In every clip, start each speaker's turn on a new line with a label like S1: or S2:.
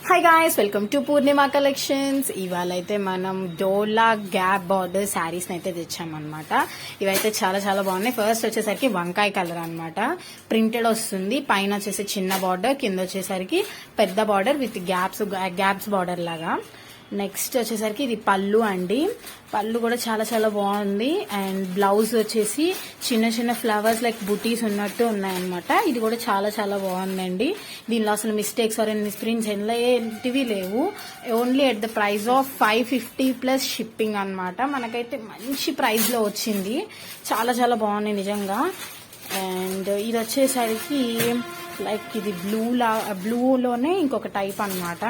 S1: Hi guys, welcome to Purnima collections. ఇవాళ అయితే మనం డోలా గ్యాప్ బార్డర్ శారీస్ అయితే తెచ్చామన్నమాట. ఇవైతే చాలా చాలా బాగున్నాయి. ఫస్ట్ వచ్చేసరికి వంకాయ కలర్ అన్నమాట. ప్రింటెడ్ వస్తుంది. పైన వచ్చేసి చిన్న బార్డర్, కింద వచ్చేసరికి పెద్ద బార్డర్ విత్ గ్యాప్స్ బార్డర్ లాగా. నెక్స్ట్ వచ్చేసరికి ఇది పళ్ళు అండి. పళ్ళు కూడా చాలా చాలా బాగుంది. అండ్ బ్లౌజ్ వచ్చేసి చిన్న చిన్న ఫ్లవర్స్ లైక్ బుటీస్ ఉన్నట్టు ఉన్నాయన్నమాట. ఇది కూడా చాలా చాలా బాగుందండి. దీనిలో అసలు మిస్టేక్స్ ఆర్ మిస్ప్రింట్స్ ఏంటివి లేవు. Only at the price of 550 plus shipping అన్నమాట. మనకైతే మంచి ప్రైస్ లో వచ్చింది. చాలా చాలా బాగుంది నిజంగా. అండ్ ఇది వచ్చేసరికి లైక్ ఇది బ్లూలోనే ఇంకొక టైప్ అన్నమాట.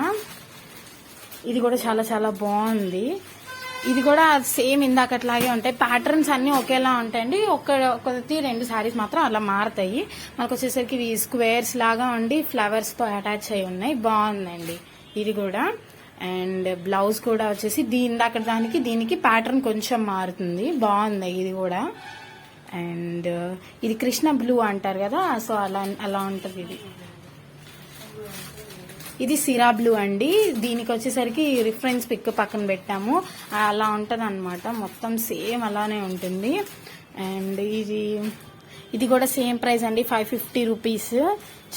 S1: ఇది కూడా చాలా చాలా బాగుంది. ఇది కూడా సేమ్ ఇందాకట్లాగే ఉంటాయి. ప్యాటర్న్స్ అన్ని ఒకేలా ఉంటాయండి. ఒకటి రెండు శారీస్ మాత్రం అలా మారుతాయి. మనకు వచ్చేసరికి ఇవి స్క్వేర్స్ లాగా ఉండి ఫ్లవర్స్ తో అటాచ్ అయి ఉన్నాయి. బాగుందండి ఇది కూడా. అండ్ బ్లౌజ్ కూడా వచ్చేసి ఇందాక దీనికి ప్యాటర్న్ కొంచెం మారుతుంది. బాగుంది ఇది కూడా. అండ్ ఇది కృష్ణ బ్లూ అంటారు కదా, సో అలా ఉంటది. ఇది సిరా బ్లూ అండి. దీనికి వచ్చేసరికి రిఫరెన్స్ పిక్ పక్కన పెట్టాము. అలా ఉంటది అనమాట. మొత్తం సేమ్ అలానే ఉంటుంది. అండ్ ఇది కూడా సేమ్ ప్రైస్ అండి, 550 రూపీస్.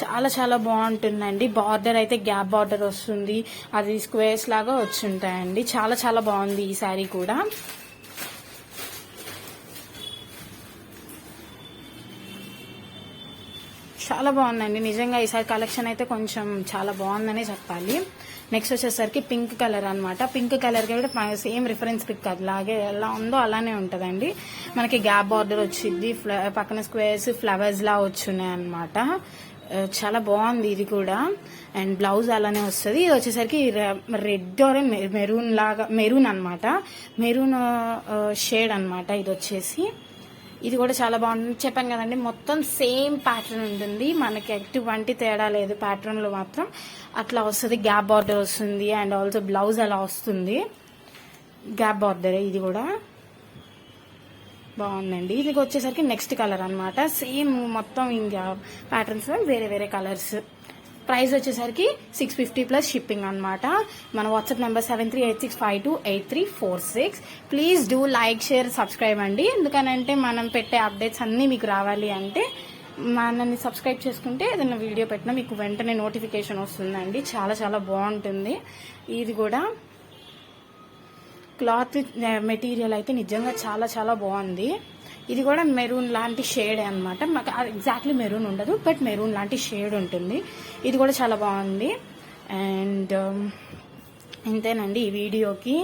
S1: చాలా చాలా బాగుంటుందండి. బార్డర్ అయితే గ్యాప్ బార్డర్ వస్తుంది. అది స్క్వేర్స్ లాగా వచ్చుంటాయండి. చాలా చాలా బాగుంది ఈ శారీ కూడా. చాలా బాగుందండి నిజంగా. ఈసారి కలెక్షన్ అయితే కొంచెం చాలా బాగుందనే చెప్పాలి. నెక్స్ట్ వచ్చేసరికి పింక్ కలర్ అనమాట. పింక్ కలర్ కూడా సేమ్ రిఫరెన్స్ పిక్ అలాగే ఎలా ఉందో అలానే ఉంటదండి. మనకి గ్యాప్ బార్డర్ వచ్చింది, పక్కన స్క్వేర్స్ ఫ్లవర్స్ లా వచ్చున్నాయి అనమాట. చాలా బాగుంది ఇది కూడా. అండ్ బ్లౌజ్ అలానే వస్తుంది. ఇది వచ్చేసరికి రెడ్ ఆర్ మెరూన్ అనమాట. మెరూన్ షేడ్ అనమాట ఇది వచ్చేసి. ఇది కూడా చాలా బాగుంటుంది. చెప్పాను కదండి, మొత్తం సేమ్ ప్యాటర్న్ ఉంటుంది. మనకి ఎటువంటి తేడా లేదు. ప్యాటర్న్ లో మాత్రం అట్లా వస్తుంది. గ్యాప్ బార్డర్ వస్తుంది. అండ్ ఆల్సో బ్లౌజ్ అలా వస్తుంది. గ్యాప్ బార్డర్ ఇది కూడా బాగుందండి. ఇది వచ్చేసరికి నెక్స్ట్ కలర్ అనమాట. సేమ్ మొత్తం ఇంకా ప్యాటర్న్స్ వేరే వేరే కలర్స్. ప్రైస్ వచ్చేసరికి 650 ప్లస్ షిప్పింగ్ అనమాట. మన WhatsApp number 7386528346. Please do like, share, subscribe అండి. ఎందుకనంటే మనం పెట్టే అప్డేట్స్ అన్ని మీకు రావాలి అంటే మనల్ని సబ్స్క్రైబ్ చేసుకుంటే ఏదైనా వీడియో పెట్టినా మీకు వెంటనే నోటిఫికేషన్ వస్తుందండి. చాలా చాలా బాగుంటుంది. ఇది కూడా క్లాత్ మెటీరియల్ అయితే నిజంగా చాలా చాలా బాగుంది. ఇది కూడా మెరూన్ లాంటి షేడ్ అనమాట. మాకు ఎగ్జాక్ట్లీ మెరూన్ ఉండదు, బట్ మెరూన్ లాంటి షేడ్ ఉంటుంది. ఇది కూడా చాలా బాగుంది. అండ్ ఇంతేనండి ఈ వీడియోకి.